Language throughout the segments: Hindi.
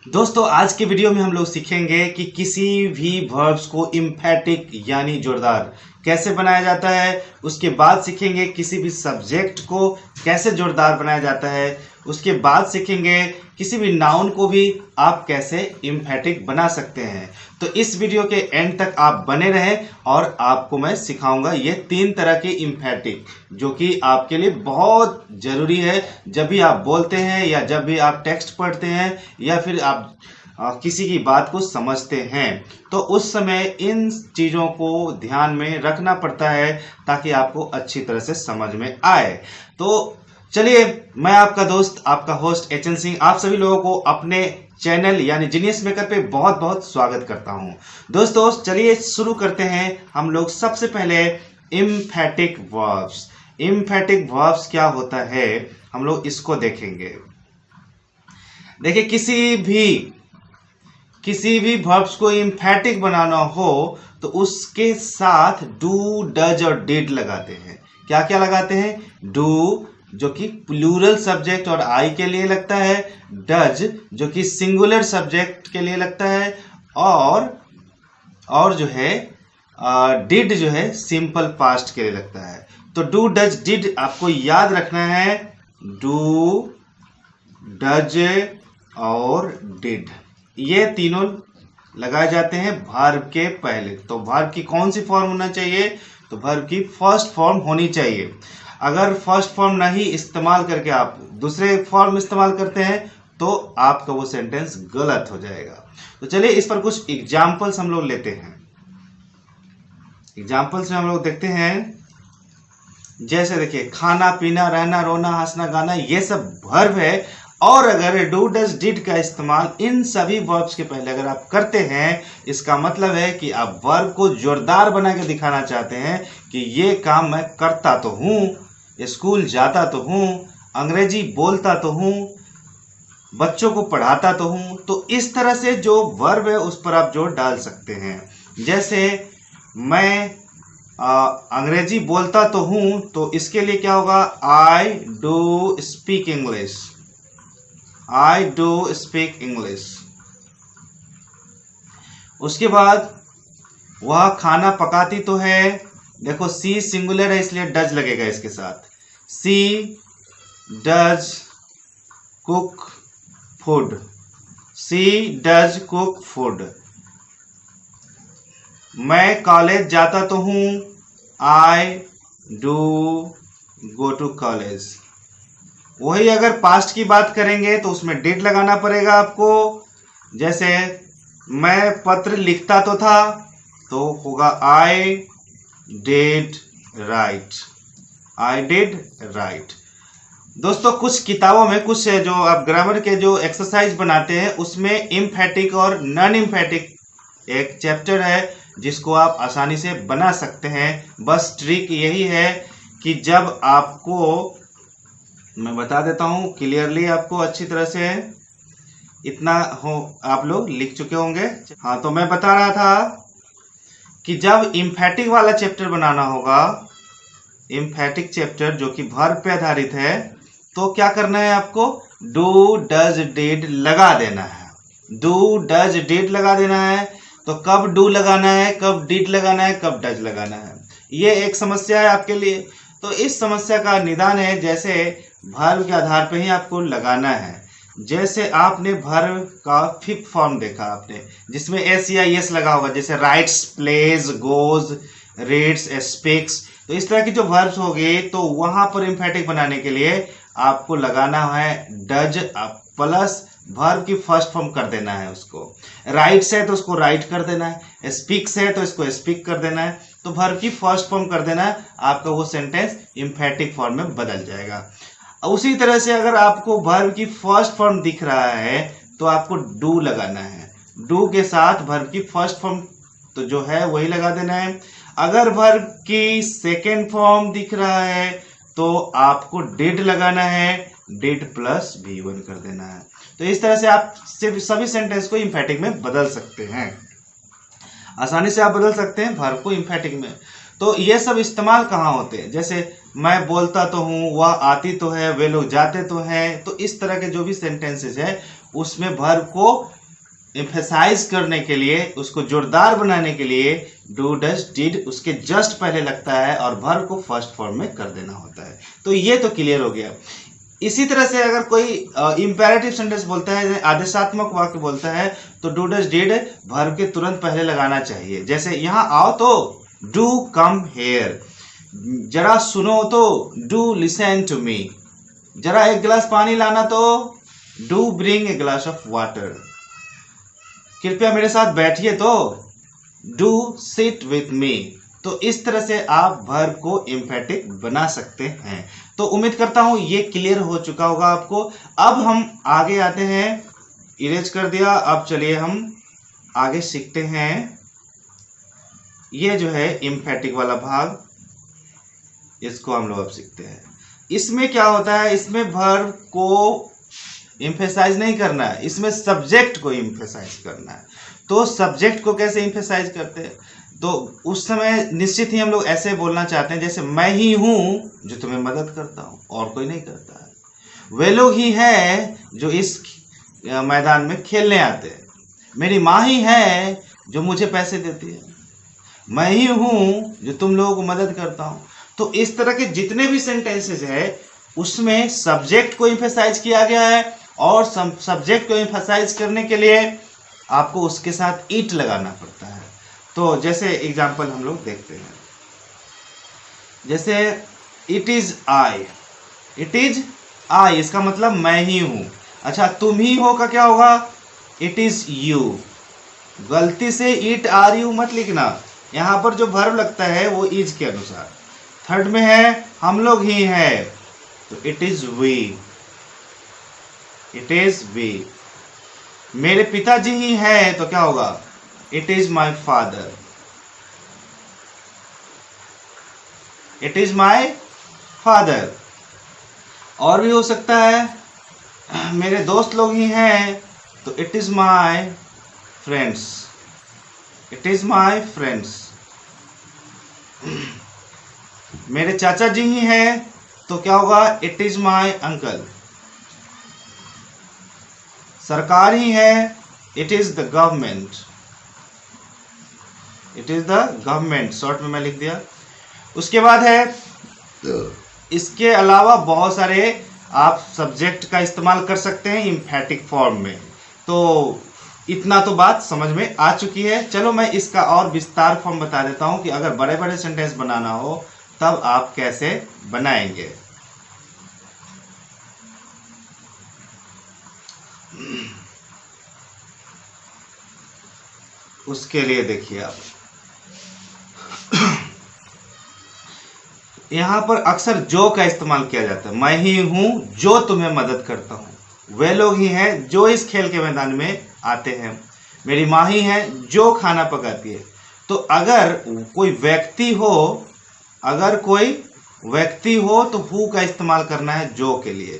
दोस्तों आज के वीडियो में हम लोग सीखेंगे कि किसी भी वर्ब्स को इम्फेटिक यानी जोरदार कैसे बनाया जाता है। उसके बाद सीखेंगे किसी भी सब्जेक्ट को कैसे जोरदार बनाया जाता है। उसके बाद सीखेंगे किसी भी नाउन को भी आप कैसे इम्फेटिक बना सकते हैं। तो इस वीडियो के एंड तक आप बने रहें और आपको मैं सिखाऊंगा ये 3 तरह के इम्फेटिक जो कि आपके लिए बहुत ज़रूरी है जब भी आप बोलते हैं या जब भी आप टेक्स्ट पढ़ते हैं या फिर आप किसी की बात को समझते हैं। तो उस समय इन चीज़ों को ध्यान में रखना पड़ता है ताकि आपको अच्छी तरह से समझ में आए। तो चलिए, मैं आपका दोस्त आपका होस्ट एचएन सिंह आप सभी लोगों को अपने चैनल यानी जीनियस मेकर पे बहुत बहुत स्वागत करता हूं। दोस्तों चलिए शुरू करते हैं। हम लोग सबसे पहले इम्फेटिक वर्ब्स। इम्फेटिक वर्ब्स क्या होता है हम लोग इसको देखेंगे। देखिए, किसी भी वर्ब्स को इम्फेटिक बनाना हो तो उसके साथ डू डज और डिड लगाते हैं। क्या क्या लगाते हैं? डू जो कि प्लूरल सब्जेक्ट और आई के लिए लगता है, डज जो कि सिंगुलर सब्जेक्ट के लिए लगता है, और जो है डिड जो है सिंपल पास्ट के लिए लगता है। तो डू डज डिड आपको याद रखना है। डू डज और डिड ये तीनों लगाए जाते हैं वर्ब के पहले। तो वर्ब की कौन सी फॉर्म होना चाहिए? तो वर्ब की फर्स्ट फॉर्म होनी चाहिए। अगर फर्स्ट फॉर्म नहीं इस्तेमाल करके आप दूसरे फॉर्म इस्तेमाल करते हैं तो आपका वो सेंटेंस गलत हो जाएगा। तो चलिए इस पर कुछ एग्जाम्पल्स हम लोग लेते हैं। एग्जाम्पल्स में हम लोग देखते हैं, जैसे देखिए खाना पीना रहना रोना हंसना गाना ये सब वर्ब है। और अगर डू डज डिड का इस्तेमाल इन सभी वर्ब्स के पहले अगर आप करते हैं, इसका मतलब है कि आप वर्ब को जोरदार बना के दिखाना चाहते हैं कि ये काम मैं करता तो हूँ, स्कूल जाता तो हूँ, अंग्रेजी बोलता तो हूँ, बच्चों को पढ़ाता तो हूँ। तो इस तरह से जो वर्ब है उस पर आप जोर डाल सकते हैं। जैसे मैं अंग्रेजी बोलता तो हूँ, तो इसके लिए क्या होगा? I do speak English. I do speak English. उसके बाद वह खाना पकाती तो है। देखो सी सिंगुलर है इसलिए डज लगेगा इसके साथ। She does cook food. She does cook food. मैं कॉलेज जाता तो हूँ। I do go to college. वही अगर पास्ट की बात करेंगे तो उसमें डिड लगाना पड़ेगा आपको। जैसे मैं पत्र लिखता तो था, तो होगा I did right. I did right. दोस्तों कुछ किताबों में कुछ जो आप ग्रामर के जो एक्सरसाइज बनाते हैं उसमें इम्फेटिक और नॉन इम्फेटिक एक चैप्टर है जिसको आप आसानी से बना सकते हैं। बस ट्रिक यही है कि जब आपको, मैं बता देता हूँ क्लियरली आपको अच्छी तरह से, इतना हो आप लोग लिख चुके होंगे। हाँ, तो मैं बता रहा था कि जब इम्फेटिक वाला चैप्टर बनाना होगा, इम्फेटिक चैप्टर जो कि वर्ब पे आधारित है, तो क्या करना है आपको? डू डज डिड लगा देना है। डू डज डिड लगा देना है। तो कब डू लगाना है, कब डिड लगाना है, कब डज लगाना है, ये एक समस्या है आपके लिए। तो इस समस्या का निदान है जैसे वर्ब के आधार पर ही आपको लगाना है। जैसे आपने वर्ब का 5th फॉर्म देखा आपने, जिसमें एस या यस लगा होगा, जैसे writes, plays, goes, reads, speaks. तो इस तरह की जो वर्ब्स होंगे तो वहां पर इम्फेटिक बनाने के लिए आपको लगाना है डज प्लस वर्ब की फर्स्ट फॉर्म कर देना है उसको। राइट्स है तो उसको राइट कर देना है, स्पीक्स है तो इसको स्पीक कर देना है। तो वर्ब की फर्स्ट फॉर्म कर देना है, आपका वो सेंटेंस इम्फेटिक फॉर्म में बदल जाएगा। उसी तरह से अगर आपको वर्ब की फर्स्ट फॉर्म दिख रहा है तो आपको डू लगाना है। डू के साथ वर्ब की फर्स्ट फॉर्म तो जो है वही लगा देना है। अगर वर्ब की सेकेंड फॉर्म दिख रहा है तो आपको डिड लगाना है, डिड प्लस V1 कर देना है। तो इस तरह से आप सिर्फ सभी सेंटेंस को इम्फेटिक में बदल सकते हैं। आसानी से आप बदल सकते हैं वर्ब को इम्फेटिक में। तो ये सब इस्तेमाल कहाँ होते हैं? जैसे मैं बोलता तो हूँ, वह आती तो है, वे लोग जाते तो हैं। तो इस तरह के जो भी सेंटेंसेस है उसमें वर्ब को एम्फेसाइज करने के लिए, उसको जोरदार बनाने के लिए डू डज डिड उसके जस्ट पहले लगता है और वर्ब को फर्स्ट फॉर्म में कर देना होता है। तो ये तो क्लियर हो गया। इसी तरह से अगर कोई इंपेरेटिव सेंटेंस बोलता है, आदेशात्मक वाक्य बोलता है, तो डू डज डिड वर्ब के तुरंत पहले लगाना चाहिए। जैसे यहाँ आओ तो डू कम हेयर, जरा सुनो तो डू लिसन टू मी, जरा एक गिलास पानी लाना तो do bring a glass of water, कृपया मेरे साथ बैठिए तो डू सिट विथ मी। तो इस तरह से आप वर्ब को एम्फेटिक बना सकते हैं। तो उम्मीद करता हूं ये क्लियर हो चुका होगा आपको। अब हम आगे आते हैं, इरेज कर दिया। अब चलिए हम आगे सीखते हैं। ये जो है एम्फेटिक वाला भाग, इसको हम लोग अब सीखते हैं। इसमें क्या होता है, इसमें वर्ब को एम्फेसाइज नहीं करना है, इसमें सब्जेक्ट को एम्फेसाइज करना है। तो सब्जेक्ट को कैसे एम्फेसाइज करते हैं, तो उस समय निश्चित ही हम लोग ऐसे बोलना चाहते हैं जैसे मैं ही हूं जो तुम्हें मदद करता हूं और कोई नहीं करता है। वे लोग ही है जो इस मैदान में खेलने आते हैं। मेरी माँ ही है जो मुझे पैसे देती है। मैं ही हूं जो तुम लोगों को मदद करता हूं। तो इस तरह के जितने भी सेंटेंसेस है उसमें सब्जेक्ट को एम्फेसाइज किया गया है और सब्जेक्ट को एम्फेसाइज करने के लिए आपको उसके साथ इट लगाना पड़ता है। तो जैसे एग्जांपल हम लोग देखते हैं, जैसे it is I, it is I इसका मतलब मैं ही हूं। अच्छा, तुम ही हो का क्या होगा, इट इज यू। गलती से इट आर यू मत लिखना, यहां पर जो वर्ब लगता है वो इज के अनुसार। थर्ड में है हम लोग ही है, तो it is we, it is we. मेरे पिताजी ही है तो क्या होगा, it is my father, it is my father. और भी हो सकता है मेरे दोस्त लोग ही हैं तो it is my friends, it is my friends. मेरे चाचा जी ही हैं तो क्या होगा, इट इज माई अंकल। सरकार ही है, it is the government, it is the government, short में मैं लिख दिया। उसके बाद है, इसके अलावा बहुत सारे आप सब्जेक्ट का इस्तेमाल कर सकते हैं एम्फेटिक फॉर्म में। तो इतना तो बात समझ में आ चुकी है। चलो मैं इसका और विस्तार फॉर्म बता देता हूं कि अगर बड़े बड़े सेंटेंस बनाना हो तब आप कैसे बनाएंगे। उसके लिए देखिए आप यहां पर अक्सर जो का इस्तेमाल किया जाता है। मैं ही हूं जो तुम्हें मदद करता हूं, वे लोग ही हैं जो इस खेल के मैदान में आते हैं, मेरी माँ ही है जो खाना पकाती है। तो अगर कोई व्यक्ति हो, अगर कोई व्यक्ति हो तो हु का इस्तेमाल करना है जो के लिए,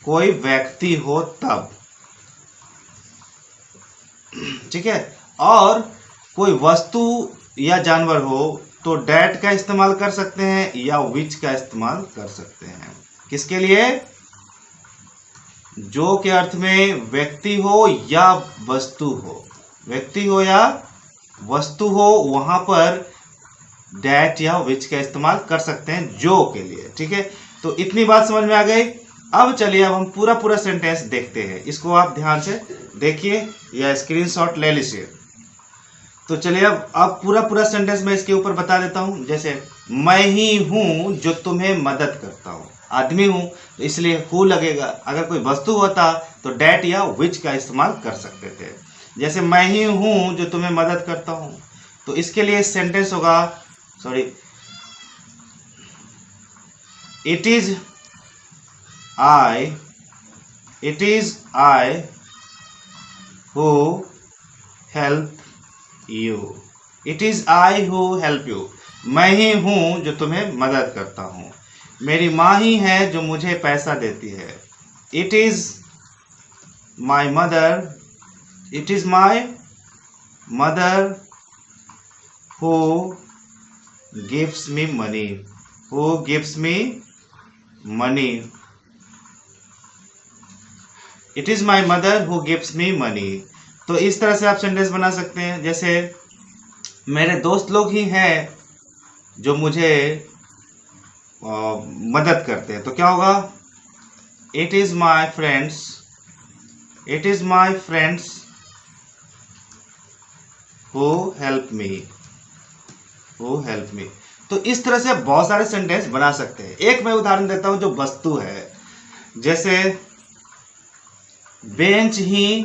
कोई व्यक्ति हो तब, ठीक है। और कोई वस्तु या जानवर हो तो डैट का इस्तेमाल कर सकते हैं या विच का इस्तेमाल कर सकते हैं। किसके लिए, जो के अर्थ में व्यक्ति हो या वस्तु हो, व्यक्ति हो या वस्तु हो, वहां पर डैट या विच का इस्तेमाल कर सकते हैं जो के लिए, ठीक है। तो इतनी बात समझ में आ गई। अब चलिए अब हम पूरा सेंटेंस देखते हैं। इसको आप ध्यान से देखिए या स्क्रीनशॉट ले लीजिए। तो चलिए अब पूरा सेंटेंस मैं इसके ऊपर बता देता हूं। जैसे मैं ही हूं जो तुम्हें मदद करता हूं, आदमी हूं तो इसलिए हु लगेगा। अगर कोई वस्तु होता तो डैट या विच का इस्तेमाल कर सकते थे। जैसे मैं ही हूं जो तुम्हें मदद करता हूं, तो इसके लिए सेंटेंस होगा, sorry, it is I who help you, it is I who help you. मैं ही हूं जो तुम्हें मदद करता हूं, मेरी माँ ही है जो मुझे पैसा देती है। It is my mother, it is my mother who gives me money, who gives me money. It is my mother who gives me money. तो इस तरह से आप सेंटेंस बना सकते हैं। जैसे मेरे दोस्त लोग ही हैं जो मुझे मदद करते हैं, तो क्या होगा? It is my friends, it is my friends who help me, who help me. तो इस तरह से बहुत सारे सेंटेंस बना सकते हैं। एक मैं उदाहरण देता हूं जो वस्तु है। जैसे बेंच ही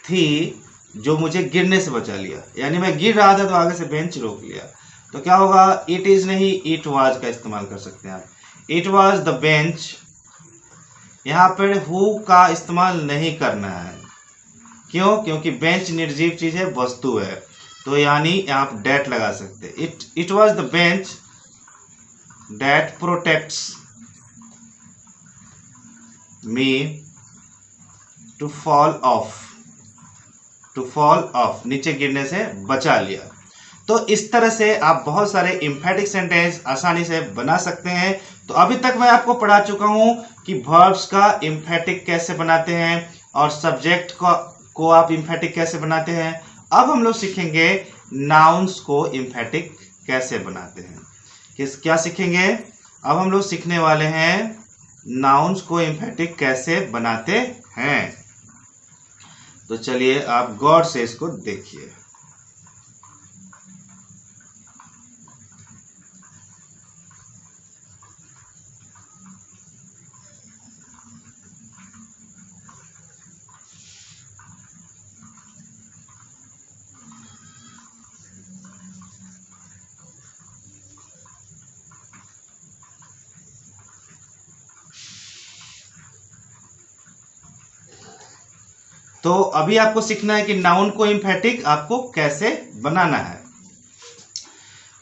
थी जो मुझे गिरने से बचा लिया, यानी मैं गिर रहा था तो आगे से बेंच रोक लिया। तो क्या होगा? इट इज नहीं, इट वाज का इस्तेमाल कर सकते हैं आप। It was the bench. यहाँ पर हु का इस्तेमाल नहीं करना है। क्यों? क्योंकि बेंच निर्जीव चीज है, वस्तु है। तो यानी आप डेट लगा सकते हैं। It was the bench that protects me to fall off, to fall off, नीचे गिरने से बचा लिया। तो इस तरह से आप बहुत सारे एम्फैटिक सेंटेंस आसानी से बना सकते हैं। तो अभी तक मैं आपको पढ़ा चुका हूं कि वर्ब्स का एम्फैटिक कैसे बनाते हैं और सब्जेक्ट को आप एम्फैटिक कैसे बनाते हैं। अब हम लोग सीखेंगे नाउन्स को एम्फैटिक कैसे बनाते हैं। क्या सीखेंगे? अब हम लोग सीखने वाले हैं नाउन्स को एम्फैटिक कैसे बनाते हैं। तो चलिए आप गौर से इसको देखिए। तो अभी आपको सीखना है कि नाउन को एम्फैटिक आपको कैसे बनाना है।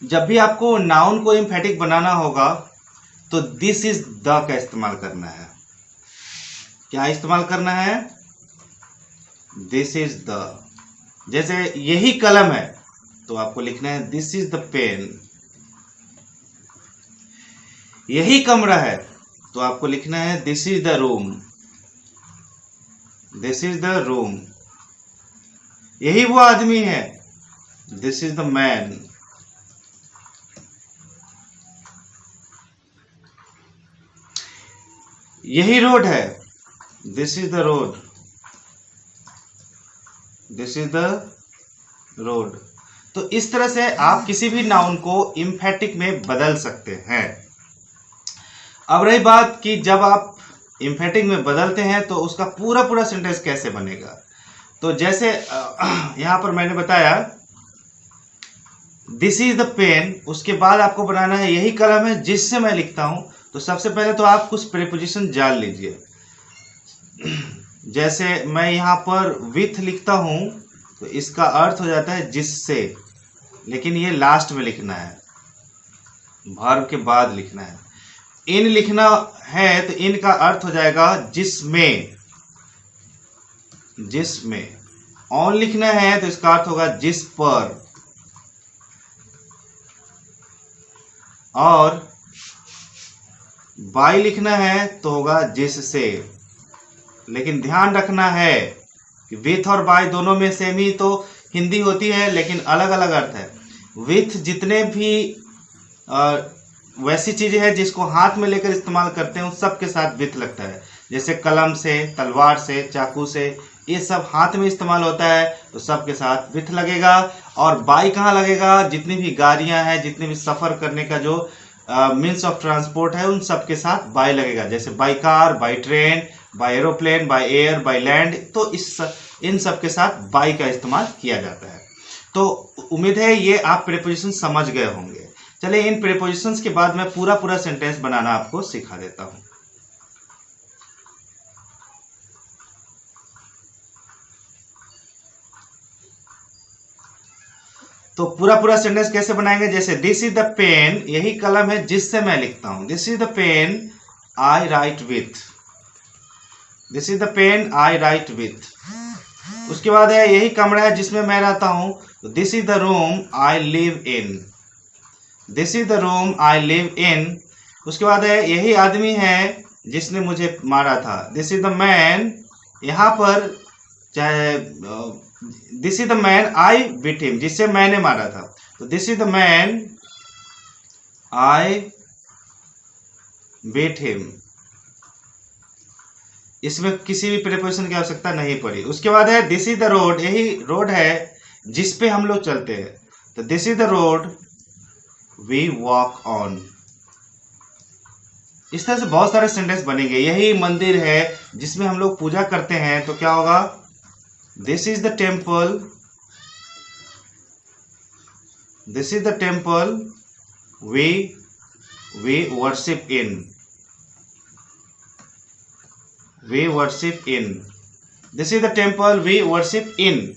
जब भी आपको नाउन को एम्फैटिक बनाना होगा तो दिस इज द का इस्तेमाल करना है। क्या इस्तेमाल करना है? This is the. जैसे यही कलम है तो आपको लिखना है दिस इज द पेन। यही कमरा है तो आपको लिखना है this is the room, this is the room. यही वो आदमी है, दिस इज द मैन। यही रोड है, this is the road, this is the road. तो इस तरह से आप किसी भी नाउन को एम्फैटिक में बदल सकते हैं। अब रही बात कि जब आप एम्फैटिक में बदलते हैं तो उसका पूरा पूरा सेंटेंस कैसे बनेगा। तो जैसे यहां पर मैंने बताया दिस इज द पेन, उसके बाद आपको बनाना है यही कलम है जिससे मैं लिखता हूं। तो सबसे पहले तो आप कुछ प्रीपोजिशन जान लीजिए। जैसे मैं यहां पर विथ लिखता हूं तो इसका अर्थ हो जाता है जिससे, लेकिन ये लास्ट में लिखना है, वर्ब के बाद लिखना है। इन लिखना है तो इन का अर्थ हो जाएगा जिसमें, जिसमें। ऑन लिखना है तो इसका अर्थ होगा जिस पर। और बाय लिखना है तो होगा जिससे। लेकिन ध्यान रखना है कि विथ और बाय दोनों में सेम ही तो हिंदी होती है, लेकिन अलग अलग अर्थ है। विथ जितने भी वैसी चीजें हैं जिसको हाथ में लेकर इस्तेमाल करते हैं उन सब के साथ विथ लगता है। जैसे कलम से, तलवार से, चाकू से, ये सब हाथ में इस्तेमाल होता है तो सब के साथ विथ लगेगा। और बाई कहाँ लगेगा? जितनी भी गाड़ियां हैं, जितने भी सफर करने का जो मीन्स ऑफ ट्रांसपोर्ट है उन सब के साथ बाई लगेगा। जैसे by car, by train, by aeroplane, by air, by land. तो इन सब के साथ बाई का इस्तेमाल किया जाता है। तो उम्मीद है ये आप प्रीपोजिशन समझ गए होंगे। चलिए इन प्रीपोजिशंस के बाद मैं पूरा पूरा सेंटेंस बनाना आपको सिखा देता हूं। तो पूरा पूरा सेंटेंस कैसे बनाएंगे? जैसे दिस इज द पेन, यही कलम है जिससे मैं लिखता हूं। This is the pen I write with, this is the pen I write with. उसके बाद है यही कमरा है जिसमें मैं रहता हूं, तो this is the room I live in, this is the room I live in. उसके बाद है यही आदमी है जिसने मुझे मारा था, दिस इज द मैन यहाँ पर चाहे this is the man I beat him, जिससे मैंने मारा था, तो this is the man I beat him, इसमें किसी भी प्रीपोजिशन की आवश्यकता नहीं पड़ी। उसके बाद है दिस इज द रोड, यही रोड है जिस पे हम लोग चलते हैं, तो this is the road we walk on. इस तरह से बहुत सारे सेंटेंस बनेंगे। यही मंदिर है जिसमें हम लोग पूजा करते हैं, तो क्या होगा, this is the temple, this is the temple we worship in, we worship in, this is the temple we worship in.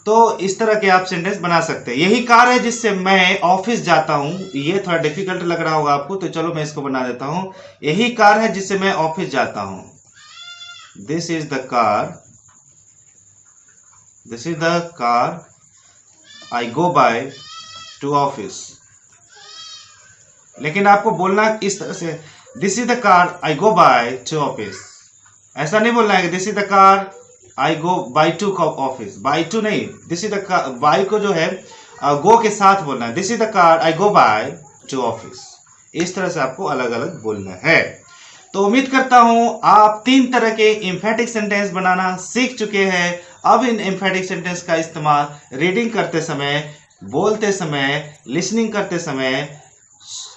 तो इस तरह के आप सेंटेंस बना सकते हैं। यही कार है जिससे मैं ऑफिस जाता हूं, ये थोड़ा डिफिकल्ट लग रहा होगा आपको, तो चलो मैं इसको बना देता हूं। यही कार है जिससे मैं ऑफिस जाता हूं, this is the car, this is the car I go by two office. लेकिन आपको बोलना इस तरह से, this is the car I go by two office, ऐसा नहीं बोलना है कि this is the car I go by two office, by two नहीं, दिस इज द बाई को जो है गो के साथ बोलना है, this is the car I go by two office. इस तरह से आपको अलग अलग बोलना है। तो उम्मीद करता हूं आप 3 तरह के एम्फेटिक सेंटेंस बनाना सीख चुके हैं। अब इन एम्फेटिक सेंटेंस का इस्तेमाल रीडिंग करते समय, बोलते समय, लिसनिंग करते समय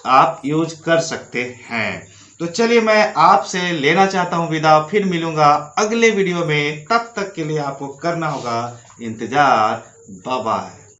आप यूज कर सकते हैं। तो चलिए मैं आपसे लेना चाहता हूं विदा, फिर मिलूंगा अगले वीडियो में। तब तक के लिए आपको करना होगा इंतजार। Bye bye.